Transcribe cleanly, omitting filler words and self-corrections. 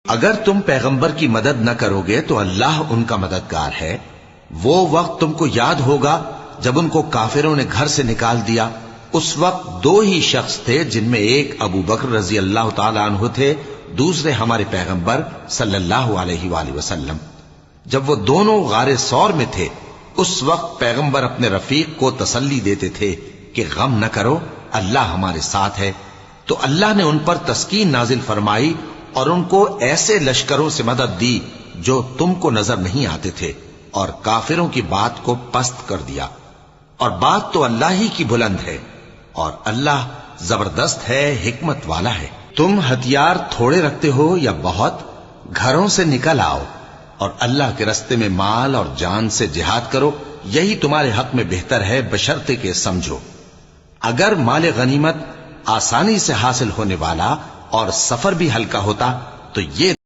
اگر تم پیغمبر کی مدد نہ کرو گے تو اللہ ان کا مددگار ہے۔ وہ وقت تم کو یاد ہوگا جب ان کو کافروں نے گھر سے نکال دیا۔ اس وقت دو ہی شخص تھے، جن میں ایک ابو بکر رضی اللہ تعالی عنہ تھے، دوسرے ہمارے پیغمبر صلی اللہ علیہ وآلہ وسلم۔ جب وہ دونوں غار ثور میں تھے، اس وقت پیغمبر اپنے رفیق کو تسلی دیتے تھے کہ غم نہ کرو، اللہ ہمارے ساتھ ہے۔ تو اللہ نے ان پر تسکین نازل فرمائی اور ان کو ایسے لشکروں سے مدد دی جو تم کو نظر نہیں آتے تھے، اور کافروں کی بات کو پست کر دیا۔ اور بات تو اللہ ہی کی بلند ہے، اور اللہ زبردست ہے، حکمت والا ہے۔ تم ہتھیار تھوڑے رکھتے ہو یا بہت، گھروں سے نکل آؤ اور اللہ کے رستے میں مال اور جان سے جہاد کرو، یہی تمہارے حق میں بہتر ہے، بشرطے کہ سمجھو۔ اگر مال غنیمت آسانی سے حاصل ہونے والا اور سفر بھی ہلکا ہوتا تو یہ